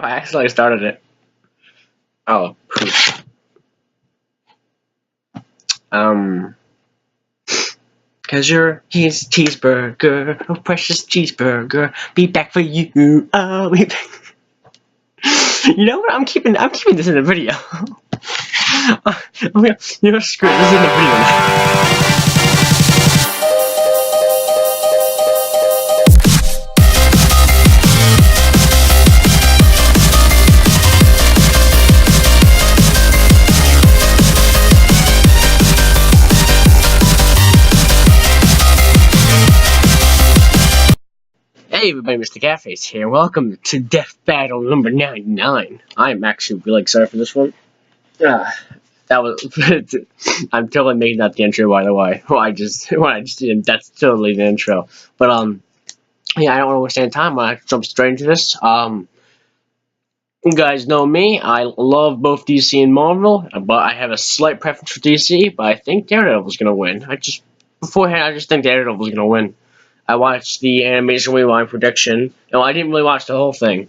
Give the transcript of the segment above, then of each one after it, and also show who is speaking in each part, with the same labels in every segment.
Speaker 1: crap, I accidentally started it. Oh, poop. Cause he's Cheeseburger, oh precious Cheeseburger, be back for you, oh, be back. You know what, I'm keeping this in the video. You know, screw it, this is in the video now. Hey everybody, Mr.Catface here. Welcome to Death Battle number 99. I'm actually really excited for this one. That was I'm totally making that the intro, by the way. What I just did, that's totally the intro. But yeah, I don't want to waste any time. I jump straight into this. You guys know me. I love both DC and Marvel, but I have a slight preference for DC. But I think Daredevil's gonna win. I just think Daredevil's gonna win. I watched the Animation Rewind prediction. No, I didn't really watch the whole thing.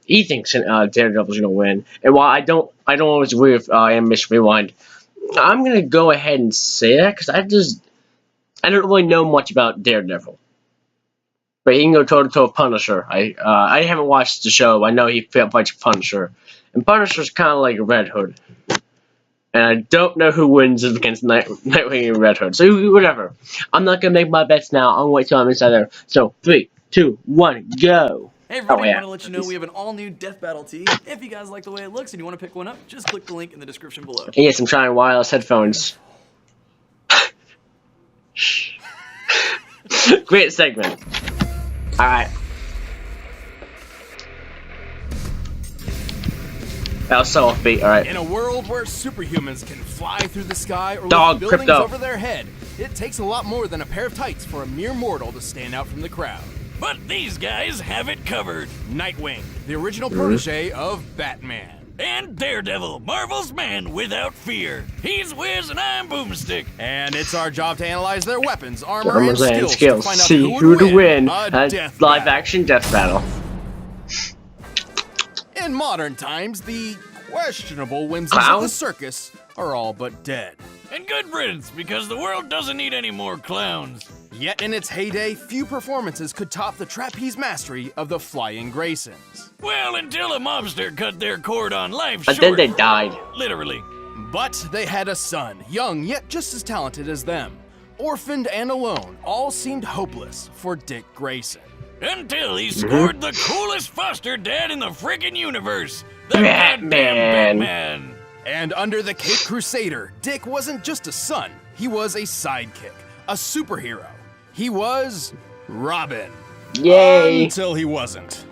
Speaker 1: He thinks Daredevil's gonna win, and while I don't always agree with Animation Rewind, I'm gonna go ahead and say that because I don't really know much about Daredevil, but he can go toe to toe with Punisher. I haven't watched the show. I know he fights Punisher, and Punisher's kind of like a Red Hood. And I don't know who wins against Nightwing and Red Hood. So, whatever. I'm not going to make my bets now. I'm going to wait till I'm inside there. So, 3, 2, 1, go!
Speaker 2: Hey everybody, I want to let you know we have an all-new Death Battle tee. If you guys like the way it looks and you want to pick one up, just click the link in the description below.
Speaker 1: Yes, I'm trying wireless headphones. Great segment. Alright. That was so offbeat, alright.
Speaker 3: In a world where superhumans can fly through the sky or
Speaker 1: lift
Speaker 3: buildings over their head, it takes a lot more than a pair of tights for a mere mortal to stand out from the crowd.
Speaker 4: But these guys have it covered.
Speaker 3: Nightwing, the original protege of Batman.
Speaker 4: And Daredevil, Marvel's man without fear. He's Wiz and I'm Boomstick.
Speaker 3: And it's our job to analyze their weapons, armor, and skills to find out
Speaker 1: see who to win
Speaker 3: a
Speaker 1: live-action death battle.
Speaker 3: In modern times, the questionable whimsies of the circus are all but dead.
Speaker 4: And good riddance, because the world doesn't need any more clowns.
Speaker 3: Yet in its heyday, few performances could top the trapeze mastery of the Flying Graysons.
Speaker 4: Well, until a mobster cut their cord on life
Speaker 1: But
Speaker 4: short.
Speaker 1: then they died.
Speaker 4: Literally.
Speaker 3: But they had a son, young yet just as talented as them. Orphaned and alone, all seemed hopeless for Dick Grayson.
Speaker 4: Until he scored the coolest foster dad in the friggin' universe, the
Speaker 1: Batman.
Speaker 4: goddamn Batman.
Speaker 3: And under the Cape Crusader, Dick wasn't just a son, he was a sidekick, a superhero. He was Robin.
Speaker 1: Yay!
Speaker 3: Until he wasn't.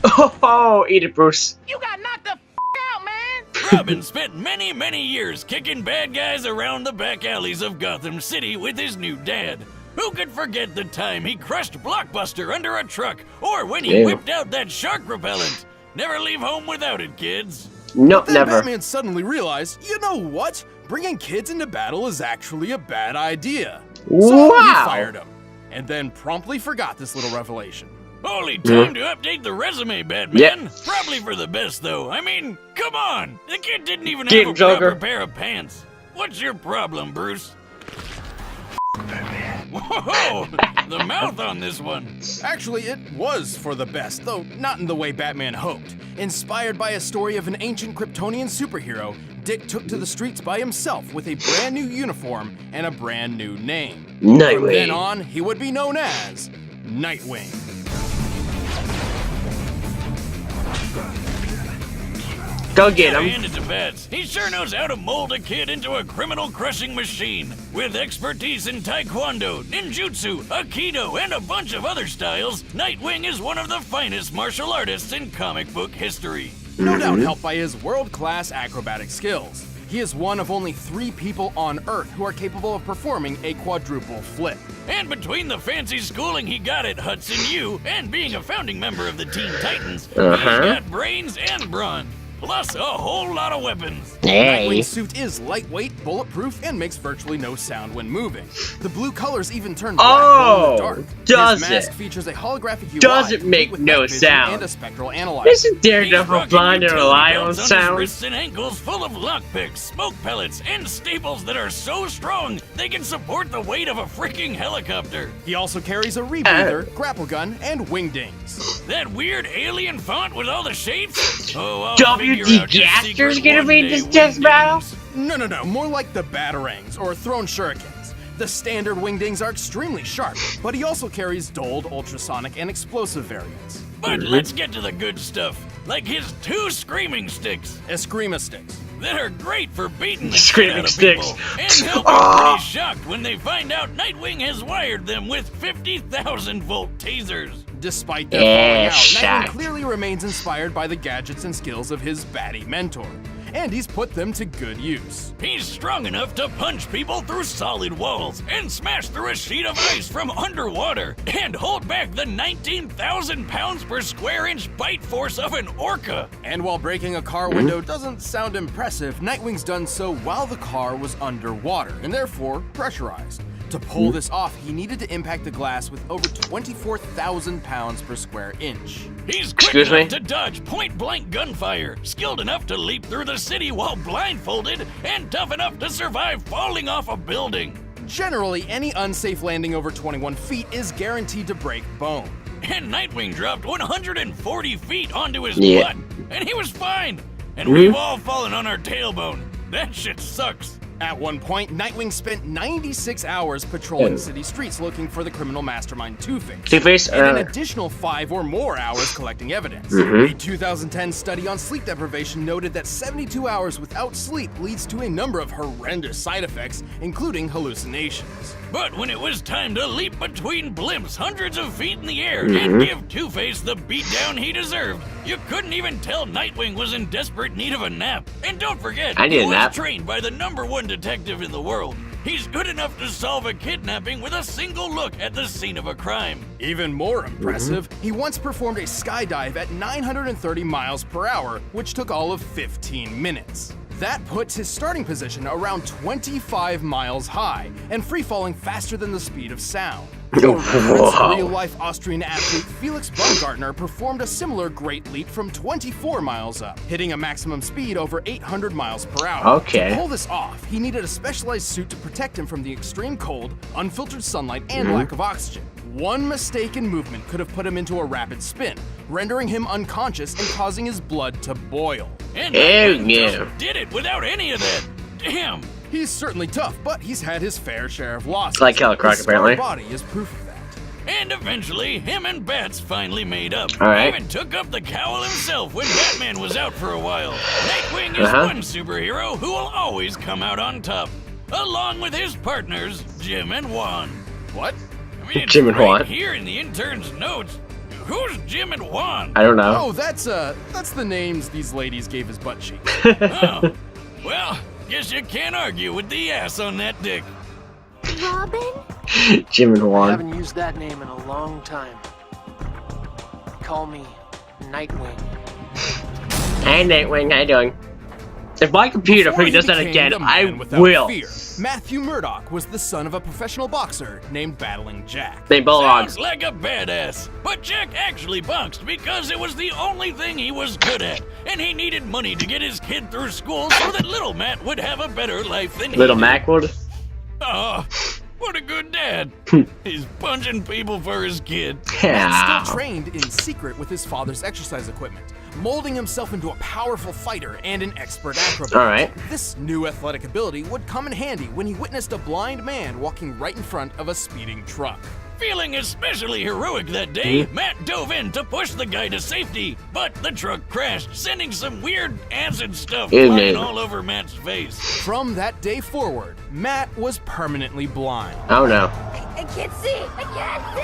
Speaker 1: Oh, eat it, Bruce.
Speaker 5: You got knocked the out, man!
Speaker 4: Robin spent many, many years kicking bad guys around the back alleys of Gotham City with his new dad. Who could forget the time he crushed Blockbuster under a truck, or when he whipped out that shark repellent? Never leave home without it, kids.
Speaker 1: No,
Speaker 3: then
Speaker 1: never.
Speaker 3: Batman suddenly realized, you know what? Bringing kids into battle is actually a bad idea. So he fired him, and then promptly forgot this little revelation.
Speaker 4: Holy time to update the resume, Batman. Probably for the best, though. I mean, come on. The kid didn't even have a proper pair of pants. What's your problem, Bruce? Whoa, the mouth on this one.
Speaker 3: Actually, it was for the best, though not in the way Batman hoped. Inspired by a story of an ancient Kryptonian superhero, Dick took to the streets by himself with a brand new uniform and a brand new name.
Speaker 1: Nightwing.
Speaker 3: From then on, he would be known as Nightwing.
Speaker 1: Go get him.
Speaker 4: Hand it to Bats. He sure knows how to mold a kid into a criminal-crushing machine. With expertise in taekwondo, ninjutsu, aikido, and a bunch of other styles, Nightwing is one of the finest martial artists in comic book history.
Speaker 3: No doubt helped by his world-class acrobatic skills. He is one of only 3 people on Earth who are capable of performing a quadruple flip.
Speaker 4: And between the fancy schooling he got at Hudson U and being a founding member of the Teen Titans, he's got brains and brawn. plus a whole lot of weapons.
Speaker 1: Hey.
Speaker 3: Nightwing's suit is lightweight, bulletproof, and makes virtually no sound when moving. The blue colors even turn black
Speaker 1: Oh,
Speaker 3: in the dark.
Speaker 1: does
Speaker 3: His mask
Speaker 1: it?
Speaker 3: features a holographic UI
Speaker 1: Does it
Speaker 3: complete
Speaker 1: make
Speaker 3: with
Speaker 1: no
Speaker 3: night vision
Speaker 1: sound?
Speaker 3: and a spectral analyzer.
Speaker 1: Isn't
Speaker 4: He's
Speaker 1: Daredevil
Speaker 4: rocking
Speaker 1: blind and
Speaker 4: utility
Speaker 1: rely on
Speaker 4: belts his
Speaker 1: sound?
Speaker 4: wrists and ankles full of lockpicks, smoke pellets, and staples that are so strong they can support the weight of a freaking helicopter.
Speaker 3: He also carries a rebreather, grapple gun, and wingdings.
Speaker 4: That weird alien font with all the shapes? Oh, I'll
Speaker 1: W.D.
Speaker 4: figure out your
Speaker 1: Gaster's
Speaker 4: secret
Speaker 1: gonna
Speaker 4: one
Speaker 1: be
Speaker 4: day,
Speaker 1: this death battle?
Speaker 4: Wingdings.
Speaker 3: No, more like the batarangs or thrown shurikens. The standard wingdings are extremely sharp, but he also carries dulled, ultrasonic, and explosive variants.
Speaker 4: But let's get to the good stuff, like his 2 screaming sticks
Speaker 3: Eskrima sticks.
Speaker 4: that are great for beating the
Speaker 1: Screaming
Speaker 4: shit out of
Speaker 1: sticks.
Speaker 4: people. And they'll be pretty shocked when they find out Nightwing has wired them with 50,000-volt tasers.
Speaker 3: Despite their
Speaker 1: Yeah,
Speaker 3: falling out,
Speaker 1: shocked.
Speaker 3: Nightwing clearly remains inspired by the gadgets and skills of his baddie mentor, and he's put them to good use.
Speaker 4: He's strong enough to punch people through solid walls and smash through a sheet of ice from underwater and hold back the 19,000 pounds per square inch bite force of an orca.
Speaker 3: And while breaking a car window doesn't sound impressive, Nightwing's done so while the car was underwater and therefore pressurized. To pull this off, he needed to impact the glass with over 24,000 pounds per square inch.
Speaker 4: He's quick
Speaker 1: Excuse me?
Speaker 4: enough to dodge point-blank gunfire, skilled enough to leap through the city while blindfolded, and tough enough to survive falling off a building.
Speaker 3: Generally, any unsafe landing over 21 feet is guaranteed to break bone.
Speaker 4: And Nightwing dropped 140 feet onto his
Speaker 1: Yeah.
Speaker 4: butt, and he was fine. And we've all fallen on our tailbone. That shit sucks.
Speaker 3: At one point, Nightwing spent 96 hours patrolling
Speaker 1: Yeah.
Speaker 3: city streets looking for the criminal mastermind Two-Face.
Speaker 1: Two-Face,
Speaker 3: and an additional 5 or more hours collecting evidence. A 2010 study on sleep deprivation noted that 72 hours without sleep leads to a number of horrendous side effects, including hallucinations.
Speaker 4: But when it was time to leap between blimps hundreds of feet in the air and give Two-Face the beatdown he deserved, you couldn't even tell Nightwing was in desperate need of a nap. And don't forget,
Speaker 1: I need
Speaker 4: he
Speaker 1: a
Speaker 4: was
Speaker 1: nap.
Speaker 4: trained by the #1 detective in the world. He's good enough to solve a kidnapping with a single look at the scene of a crime.
Speaker 3: Even more impressive, he once performed a skydive at 930 miles per hour, which took all of 15 minutes. That puts his starting position around 25 miles high and free falling faster than the speed of sound. For reference,
Speaker 1: Wow.
Speaker 3: real-life Austrian athlete Felix Baumgartner performed a similar great leap from 24 miles up, hitting a maximum speed over 800 miles per hour.
Speaker 1: Okay.
Speaker 3: To pull this off, he needed a specialized suit to protect him from the extreme cold, unfiltered sunlight, and lack of oxygen. One mistaken movement could have put him into a rapid spin, rendering him unconscious and causing his blood to boil.
Speaker 4: And
Speaker 1: Oh,
Speaker 4: Nightwing
Speaker 1: yeah.
Speaker 4: just did it without any of that. Damn.
Speaker 3: He's certainly tough, but he's had his fair share of losses.
Speaker 1: Like Killer Croc,
Speaker 3: His scarred
Speaker 1: apparently.
Speaker 3: body is proof of that.
Speaker 4: And eventually, him and Bats finally made up.
Speaker 1: All right.
Speaker 4: Even took up the cowl himself when Batman was out for a while. Nightwing is
Speaker 1: Uh-huh.
Speaker 4: one superhero who will always come out on top, along with his partners, Jim and Juan.
Speaker 3: What?
Speaker 4: I mean, it's
Speaker 1: Jim and
Speaker 4: right
Speaker 1: Juan?
Speaker 4: here in the intern's notes. Who's Jim and Juan?
Speaker 1: I don't know.
Speaker 3: Oh, that's the names these ladies gave his butt cheek.
Speaker 4: Oh, well, guess you can't argue with the ass on that dick.
Speaker 6: Robin?
Speaker 1: Jim and
Speaker 7: I
Speaker 1: Juan.
Speaker 7: haven't used that name in a long time. Call me Nightwing.
Speaker 1: Hey Nightwing, how you doing? If my computer
Speaker 3: Before
Speaker 1: freaking does that
Speaker 3: became
Speaker 1: again,
Speaker 3: the
Speaker 1: I
Speaker 3: man without
Speaker 1: will.
Speaker 3: fear, Matthew Murdoch was the son of a professional boxer named Battling Jack.
Speaker 1: They belong.
Speaker 4: Sounds like a badass. But Jack actually boxed because it was the only thing he was good at. And he needed money to get his kid through school so that little Matt would have a better life than
Speaker 1: Little
Speaker 4: he did.
Speaker 1: Mac would.
Speaker 4: Oh, what a good dad. He's punching people for his kid.
Speaker 3: Matt
Speaker 1: Yeah.
Speaker 3: still trained in secret with his father's exercise equipment, molding himself into a powerful fighter and an expert acrobat.
Speaker 1: Alright.
Speaker 3: This new athletic ability would come in handy when he witnessed a blind man walking right in front of a speeding truck.
Speaker 4: Feeling especially heroic that day, Matt dove in to push the guy to safety, but the truck crashed, sending some weird acid stuff
Speaker 1: Ew,
Speaker 4: flying
Speaker 1: man.
Speaker 4: all over Matt's face.
Speaker 3: From that day forward, Matt was permanently blind.
Speaker 1: Oh no.
Speaker 6: I can't see! I can't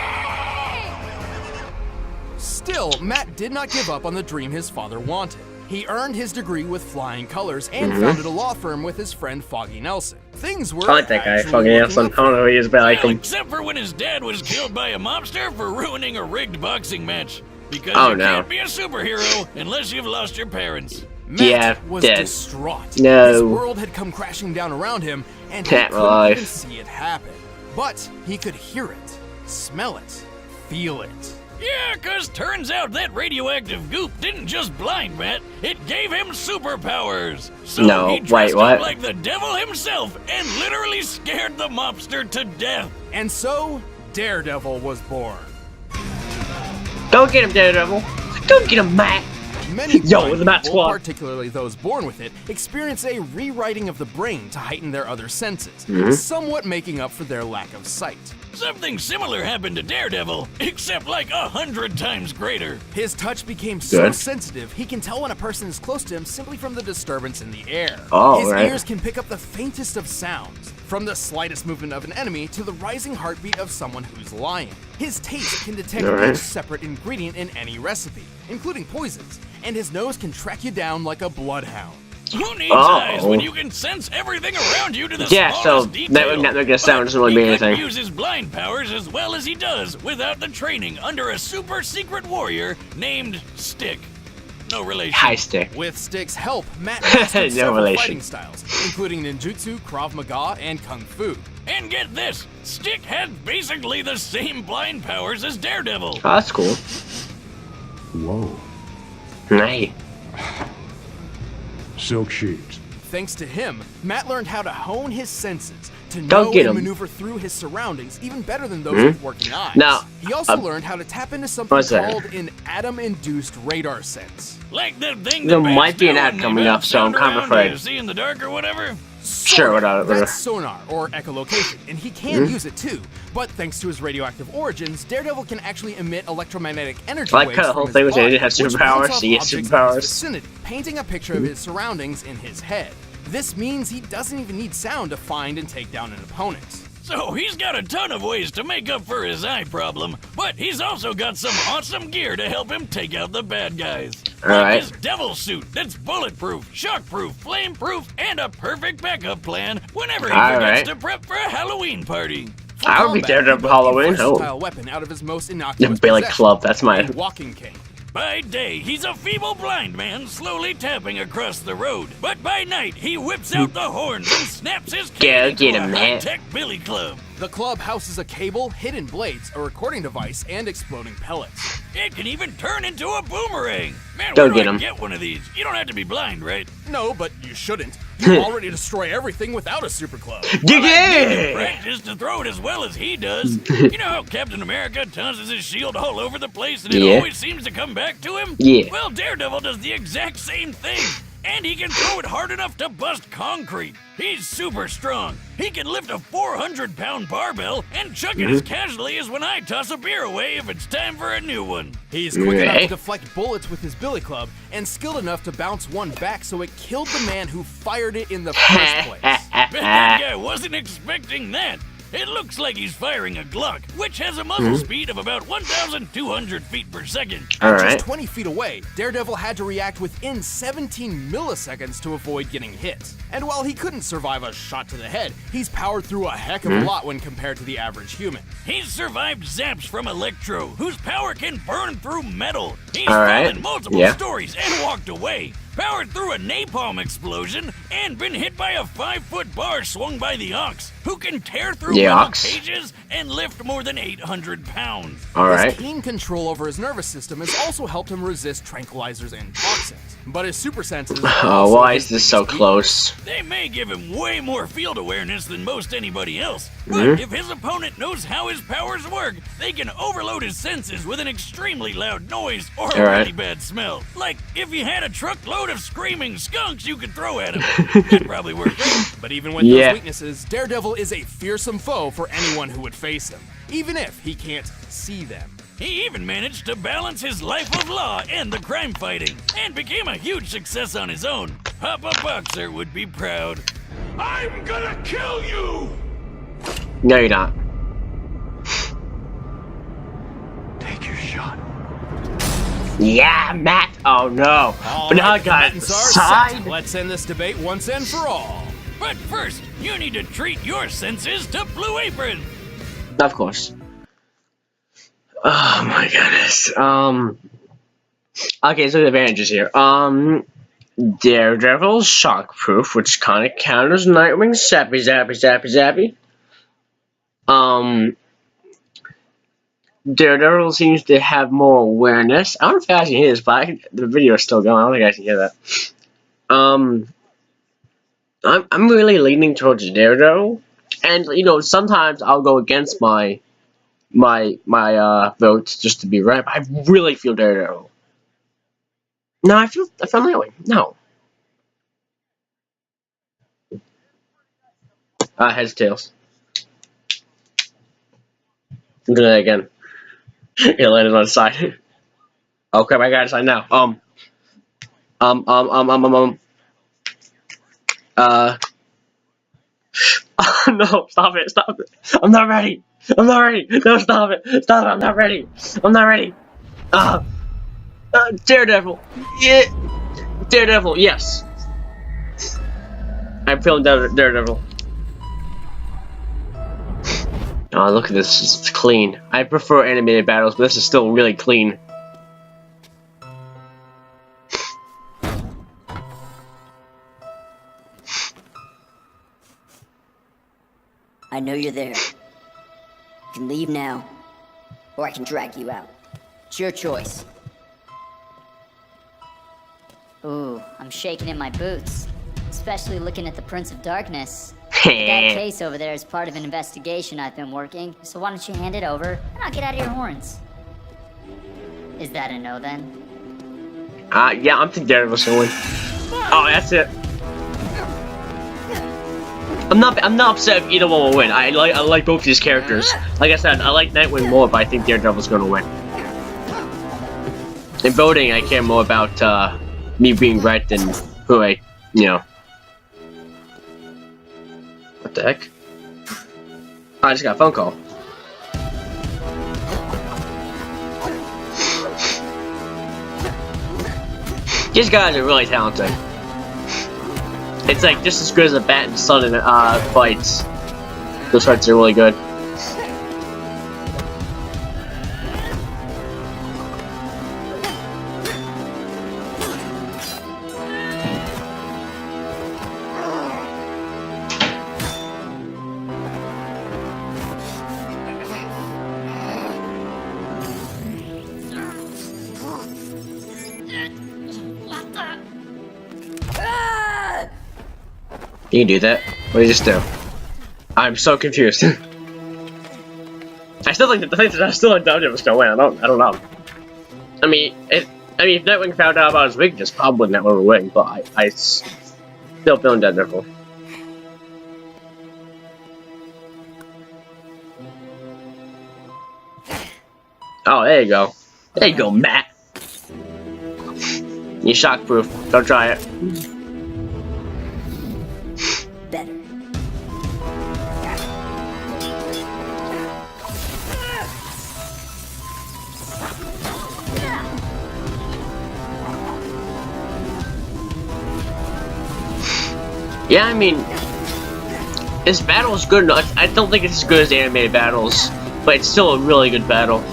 Speaker 6: see!
Speaker 3: Still, Matt did not give up on the dream his father wanted. He earned his degree with flying colors and founded a law firm with his friend Foggy Nelson. Things were
Speaker 1: I like that guy,
Speaker 3: actually
Speaker 1: fucking
Speaker 3: looking
Speaker 1: Nelson. I
Speaker 3: up
Speaker 1: don't know who he is, but I like
Speaker 4: Well,
Speaker 1: him.
Speaker 4: except for when his dad was killed by a mobster for ruining a rigged boxing match. Because
Speaker 1: Oh,
Speaker 4: you
Speaker 1: no.
Speaker 4: can't be a superhero unless you've lost your parents.
Speaker 3: Matt was
Speaker 1: dead.
Speaker 3: distraught.
Speaker 1: No.
Speaker 3: His world had come crashing down around him, and he
Speaker 1: Cat
Speaker 3: couldn't
Speaker 1: life.
Speaker 3: even see it happen. But he could hear it, smell it, feel it.
Speaker 4: Yeah, 'cause turns out that radioactive goop didn't just blind Matt, it gave him superpowers. So
Speaker 1: No,
Speaker 4: he dressed
Speaker 1: wait, what?
Speaker 4: up like the devil himself and literally scared the mobster to death.
Speaker 3: And so, Daredevil was born.
Speaker 1: Go get him, Daredevil. Go get him, Matt.
Speaker 3: Many
Speaker 1: Yo,
Speaker 3: blind
Speaker 1: the Bat
Speaker 3: people,
Speaker 1: Squad.
Speaker 3: particularly those born with it, experience a rewriting of the brain to heighten their other senses, somewhat making up for their lack of sight.
Speaker 4: Something similar happened to Daredevil, except like 100 times greater.
Speaker 3: His touch became so
Speaker 1: Good.
Speaker 3: sensitive, he can tell when a person is close to him simply from the disturbance in the air.
Speaker 1: Oh,
Speaker 3: His
Speaker 1: right.
Speaker 3: ears can pick up the faintest of sounds, from the slightest movement of an enemy to the rising heartbeat of someone who's lying. His taste can detect
Speaker 1: All right.
Speaker 3: each separate ingredient in any recipe, including poisons, and his nose can track you down like a bloodhound.
Speaker 4: Who needs
Speaker 1: Oh.
Speaker 4: eyes when you can sense everything around you to the
Speaker 1: Yeah, so
Speaker 4: smallest detail?
Speaker 1: that would not make a sound, doesn't really
Speaker 4: But
Speaker 1: mean
Speaker 4: he couldn't
Speaker 1: anything.
Speaker 4: use his blind powers as well as he does without the training under a super secret warrior named Stick. No relation.
Speaker 1: High stick.
Speaker 3: With Stick's help, Matt mastered
Speaker 1: No
Speaker 3: several
Speaker 1: relation.
Speaker 3: fighting styles, including ninjutsu, Krav Maga, and Kung Fu.
Speaker 4: And get this, Stick had basically the same blind powers as Daredevil.
Speaker 1: Oh, that's cool.
Speaker 8: Whoa.
Speaker 1: Hey.
Speaker 8: Silk sheets.
Speaker 3: Thanks to him, Matt learned how to hone his senses to
Speaker 1: Go
Speaker 3: know
Speaker 1: get
Speaker 3: and
Speaker 1: 'em.
Speaker 3: maneuver through his surroundings even better than those with working eyes.
Speaker 1: Now,
Speaker 3: he also learned how to tap into something
Speaker 1: what's that?
Speaker 3: called an atom-induced radar sense.
Speaker 4: Like the thing
Speaker 1: There
Speaker 4: that bats
Speaker 1: might be an
Speaker 4: do
Speaker 1: ad
Speaker 4: when they
Speaker 1: coming
Speaker 4: bounce
Speaker 1: up, so I'm
Speaker 4: sound
Speaker 1: kinda
Speaker 4: around
Speaker 1: afraid.
Speaker 4: to see in the dark or whatever.
Speaker 1: Sure, whatever.
Speaker 3: That's sonar, or echolocation, and he can use it too. But thanks to his radioactive origins, Daredevil can actually emit electromagnetic energy
Speaker 1: I like
Speaker 3: waves
Speaker 1: how the
Speaker 3: from
Speaker 1: whole
Speaker 3: his
Speaker 1: thing was he
Speaker 3: body,
Speaker 1: didn't have
Speaker 3: which
Speaker 1: superpowers,
Speaker 3: bounce off
Speaker 1: so he has
Speaker 3: objects in his
Speaker 1: superpowers.
Speaker 3: vicinity, painting a picture of his surroundings in his head. This means he doesn't even need sound to find and take down an opponent.
Speaker 4: So he's got a ton of ways to make up for his eye problem, but he's also got some awesome gear to help him take out the bad guys. Like
Speaker 1: Alright.
Speaker 4: his devil suit that's bulletproof, shockproof, flameproof, and a perfect backup plan whenever he
Speaker 1: Alright.
Speaker 4: forgets to prep for a Halloween party.
Speaker 3: For
Speaker 1: I would be
Speaker 3: combat,
Speaker 1: Daredevil
Speaker 3: he built a
Speaker 1: Halloween. Oh.
Speaker 3: versatile weapon out of his most
Speaker 1: The
Speaker 3: innocuous
Speaker 1: Billy
Speaker 3: possession,
Speaker 1: Club, that's my...
Speaker 3: a walking cane.
Speaker 4: By day, he's a feeble blind man slowly tapping across the road. But by night, he whips out the horns and snaps his cane into
Speaker 1: get
Speaker 4: a
Speaker 1: him, man.
Speaker 4: high-tech billy club.
Speaker 3: The club houses a cable, hidden blades, a recording device, and exploding pellets.
Speaker 4: It can even turn into a boomerang. Man,
Speaker 1: Go
Speaker 4: where do
Speaker 1: get
Speaker 4: I
Speaker 1: him.
Speaker 4: get one of these? You don't have to be blind, right?
Speaker 3: No, but you shouldn't. You already destroy everything without a super club.
Speaker 1: Dig it!
Speaker 4: Practice to throw it as well as he does. You know how Captain America tosses his shield all over the place and it
Speaker 1: Yeah.
Speaker 4: always seems to come back to him?
Speaker 1: Yeah.
Speaker 4: Well, Daredevil does the exact same thing. And he can throw it hard enough to bust concrete. He's super strong. He can lift a 400-pound barbell and chuck it as casually as when I toss a beer away if it's time for a new one.
Speaker 3: He's quick enough
Speaker 1: Okay.
Speaker 3: to deflect bullets with his billy club and skilled enough to bounce one back so it killed the man who fired it in the first place.
Speaker 4: Bet that guy wasn't expecting that. It looks like he's firing a Glock, which has a muzzle speed of about 1,200 feet per second.
Speaker 1: Alright.
Speaker 3: Just 20 feet away, Daredevil had to react within 17 milliseconds to avoid getting hit. And while he couldn't survive a shot to the head, he's powered through a heck of a lot when compared to the average human.
Speaker 4: He's survived zaps from Electro, whose power can burn through metal. He's
Speaker 1: Alright,
Speaker 4: fallen multiple
Speaker 1: yeah.
Speaker 4: stories and walked away. Powered through a napalm explosion and been hit by a 5-foot bar swung by the Ox, who can tear through
Speaker 1: The
Speaker 4: metal
Speaker 1: Ox?
Speaker 4: cages and lift more than 800 pounds.
Speaker 1: Alright.
Speaker 3: His keen control over his nervous system has also helped him resist tranquilizers and toxins. But his super senses are
Speaker 1: Oh,
Speaker 3: also
Speaker 1: why
Speaker 3: his
Speaker 1: is this so
Speaker 3: biggest
Speaker 1: close?
Speaker 4: They may give him way more field awareness than most anybody else, but if his opponent knows how his powers work, they can overload his senses with an extremely loud noise or a
Speaker 1: Alright.
Speaker 4: really bad smell. Like if you had a truckload of screaming skunks you could throw at him. That'd probably work great.
Speaker 3: But even with
Speaker 1: Yeah.
Speaker 3: those weaknesses, Daredevil is a fearsome foe for anyone who would face him, even if he can't see them.
Speaker 4: He even managed to balance his life of law and the crime fighting, and became a huge success on his own. Papa Boxer would be proud.
Speaker 8: I'm gonna kill you!
Speaker 1: No, you're not.
Speaker 8: Take your shot.
Speaker 1: Yeah, Matt! Oh no. But now I got
Speaker 3: combatants are
Speaker 1: side.
Speaker 3: set. Let's end this debate once and for all.
Speaker 4: But first, you need to treat your senses to Blue Apron.
Speaker 1: Of course. Oh my goodness. Okay, so the advantages here. Daredevil Shockproof, which kind of counters Nightwing Zappy. Daredevil seems to have more awareness. I don't know if you guys can hear this, but the video is still going. I don't think you guys can hear that. I'm really leaning towards Daredevil, and you know sometimes I'll go against my vote just to be right. But I really feel Daredevil. No, I feel Nightwing. No. Heads tails. Do that again. It landed on the side. Oh crap! I got a side now. Oh, no! Stop it! I'm not ready. No, stop it! I'm not ready. Daredevil. Yeah. Daredevil. Yes. I'm feeling Daredevil. Oh, look at this. It's clean. I prefer animated battles, but this is still really clean.
Speaker 6: I know you're there. You can leave now, or I can drag you out. It's your choice. Ooh, I'm shaking in my boots. Especially looking at the Prince of Darkness. That case over there is part of an investigation I've been working, so why don't you hand it over, and I'll get out of your horns. Is that a no then?
Speaker 1: Yeah, I'm thinking Daredevil's gonna win. Oh, that's it. I'm not upset if either one will win. I like both these characters. Like I said, I like Nightwing more, but I think Daredevil's gonna win. In voting, I care more about me being right than who I, you know. What the heck? Oh, I just got a phone call. These guys are really talented. It's like just as good as a bat and sun in fights. Those fights are really good. You can do that. What did you just do? I'm so confused. I still think that I still think Daredevil was gonna win. I don't know. I mean, if Nightwing found out about his weakness, probably Nightwing would win. But I still feeling Daredevil. Oh, there you go. There you go, Matt. You're shockproof. Don't try it.
Speaker 6: Better.
Speaker 1: Yeah, I mean, this battle is good enough. I don't think it's as good as the animated battles, but it's still a really good battle.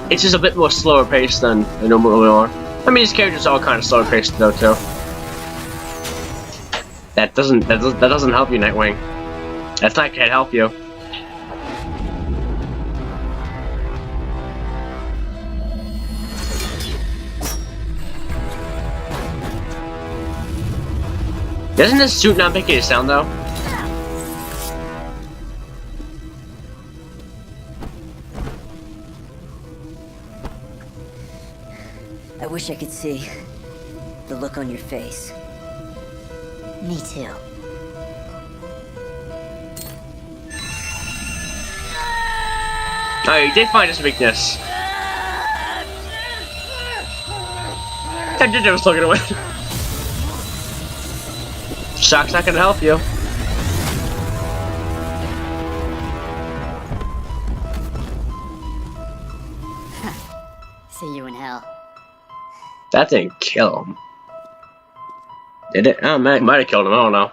Speaker 1: It's just a bit more slower paced than the normal one. I mean, these characters are all kind of slower paced though too. That doesn't help you, Nightwing. That's not gonna help you. Doesn't this suit not make any sound though?
Speaker 6: I wish I could see the look on your face. Me too.
Speaker 1: Oh, you did find his weakness. I did never took it away. Shock's not gonna help you.
Speaker 6: See you in hell.
Speaker 1: That didn't kill him. Did it? Oh man, it might have killed him, I don't know.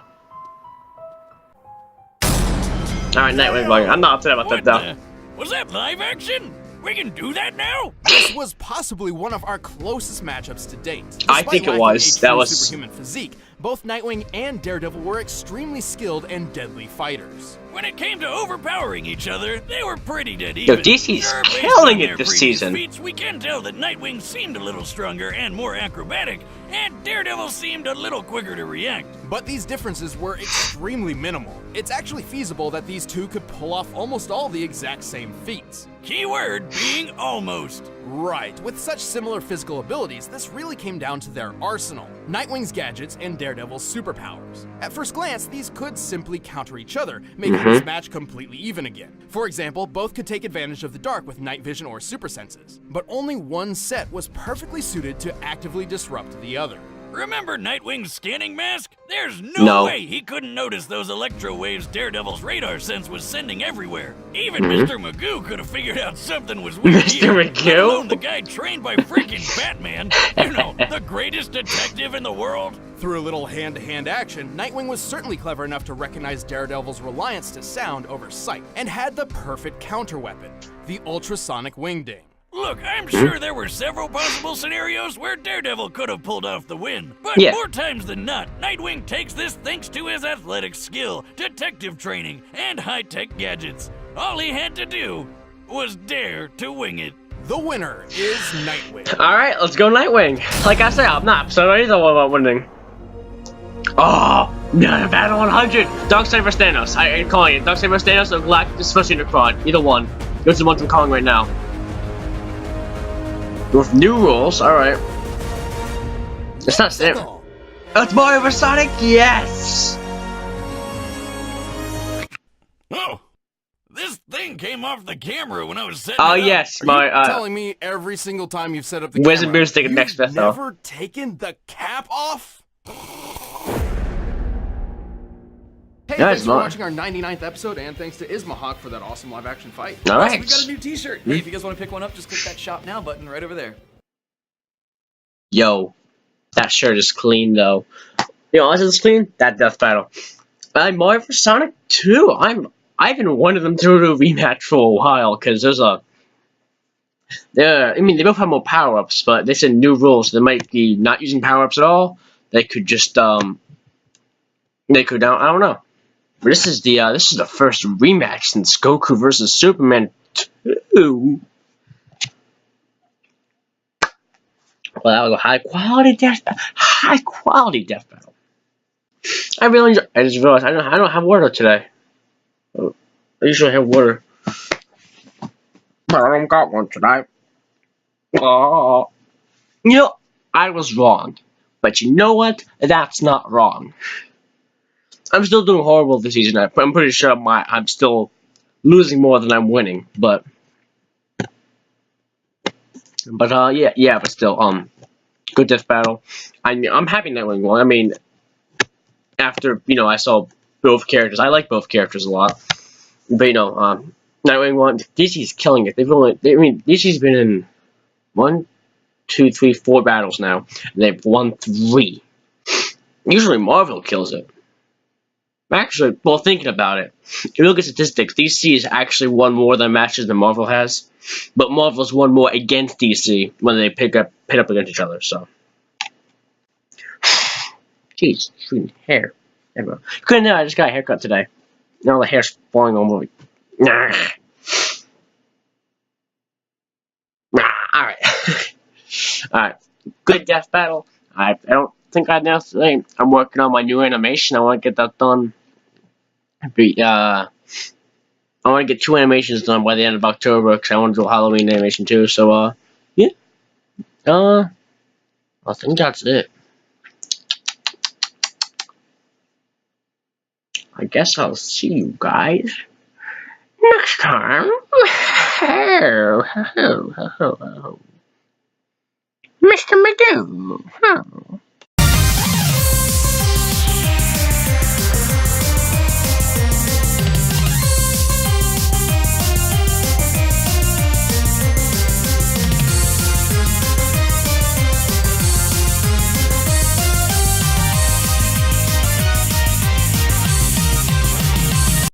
Speaker 1: Alright, Nightwing vlogger. I'm not upset about that though.
Speaker 4: Was that live action? We can do that now?
Speaker 3: This was possibly one of our closest matchups to date.
Speaker 1: I think it
Speaker 3: Despite
Speaker 1: was.
Speaker 3: lacking a
Speaker 1: That
Speaker 3: true
Speaker 1: was-
Speaker 3: superhuman physique, both Nightwing and Daredevil were extremely skilled and deadly fighters.
Speaker 4: When it came to overpowering each other, they were pretty dead even.
Speaker 1: Yo, DC's
Speaker 4: Sure, based
Speaker 1: killing
Speaker 4: on
Speaker 1: it
Speaker 4: their
Speaker 1: this
Speaker 4: previous
Speaker 1: season.
Speaker 4: feats, we can tell that Nightwing seemed a little stronger and more acrobatic, and Daredevil seemed a little quicker to react.
Speaker 3: But these differences were extremely minimal. It's actually feasible that these two could pull off almost all the exact same feats.
Speaker 4: Keyword being almost.
Speaker 3: Right, with such similar physical abilities, this really came down to their arsenal. Nightwing's gadgets and Daredevil's superpowers. At first glance, these could simply counter each other, making this match completely even again. For example, both could take advantage of the dark with night vision or super senses, but only one set was perfectly suited to actively disrupt the other.
Speaker 4: Remember Nightwing's scanning mask? There's no way he couldn't notice those electro waves Daredevil's radar sense was sending everywhere. Even Mr. Magoo could have figured out something was weird
Speaker 1: Mr.
Speaker 4: here,
Speaker 1: Magoo?
Speaker 4: let alone the guy trained by freaking Batman. You know, the greatest detective in the world.
Speaker 3: Through a little hand-to-hand action, Nightwing was certainly clever enough to recognize Daredevil's reliance to sound over sight, and had the perfect counter-weapon, the ultrasonic wingding.
Speaker 4: Look, I'm sure there were several possible scenarios where Daredevil could have pulled off the win, but
Speaker 1: Yeah.
Speaker 4: more times than not, Nightwing takes this thanks to his athletic skill, detective training, and high-tech gadgets. All he had to do was dare to wing it.
Speaker 3: The winner is Nightwing.
Speaker 1: Alright, let's go Nightwing. Like I said, I'm not upset either about winning. Oh, yeah, Battle 100! Darkseid vs Thanos. I'm calling it. Darkseid vs Thanos or Galactus vs Unicron. Either one. Those are the ones I'm calling right now. With new rules, alright. It's not Sam. It's Mario vs Sonic? Yes!
Speaker 4: Oh, this thing came off the camera when I was setting
Speaker 1: Oh,
Speaker 4: it up.
Speaker 1: yes,
Speaker 3: Are
Speaker 1: my,
Speaker 3: you telling me every single time you've set up the
Speaker 1: Wizard
Speaker 3: camera,
Speaker 1: Moon's taking
Speaker 3: you've
Speaker 1: next best though.
Speaker 3: never taken the cap off? Hey,
Speaker 1: Yeah,
Speaker 3: thanks
Speaker 1: it's
Speaker 3: for
Speaker 1: mine.
Speaker 3: watching our 99th episode, and thanks to Ismahawk for that awesome live-action fight.
Speaker 1: Alright.
Speaker 2: We got a new t-shirt. Hey, if you guys want to pick one up, just click that shop now button right over there.
Speaker 1: Yo, that shirt is clean though. You know, as it's clean, that death battle. Mario vs Sonic 2. I've been wanting them to do a rematch for a while because there's a. I mean, they both have more power ups, but they said new rules. So they might be not using power ups at all. They could just They could I don't know. But this is the first rematch since Goku vs Superman 2. Well, that was a high quality death battle. I really enjoy. I just realized I don't have water today. I usually have water, but I don't got one today. Oh, you know, I was wrong, but you know what? That's not wrong. I'm still doing horrible this season. I'm pretty sure I'm still losing more than I'm winning, but yeah, but still, good death battle. I'm happy Nightwing won. I mean, after I saw both characters, I like both characters a lot. But Nightwing won. DC's killing it. DC's been in 1, 2, 3, 4 battles now. And they've won 3. Usually Marvel kills it. Actually, well, thinking about it, if you look at statistics, DC has actually won more than matches than Marvel has, but Marvel's won more against DC when they pit up against each other. So, jeez, freaking hair. Couldn't know I just got a haircut today. Now the hair's falling all over. Nah. Alright. Alright. Good death battle. I don't think I announced today. I'm working on my new animation. I want to get that done. I want to get 2 animations done by the end of October because I want to do a Halloween animation too. So, yeah. I think that's it. I guess I'll see you guys next time. Mr. Magoo.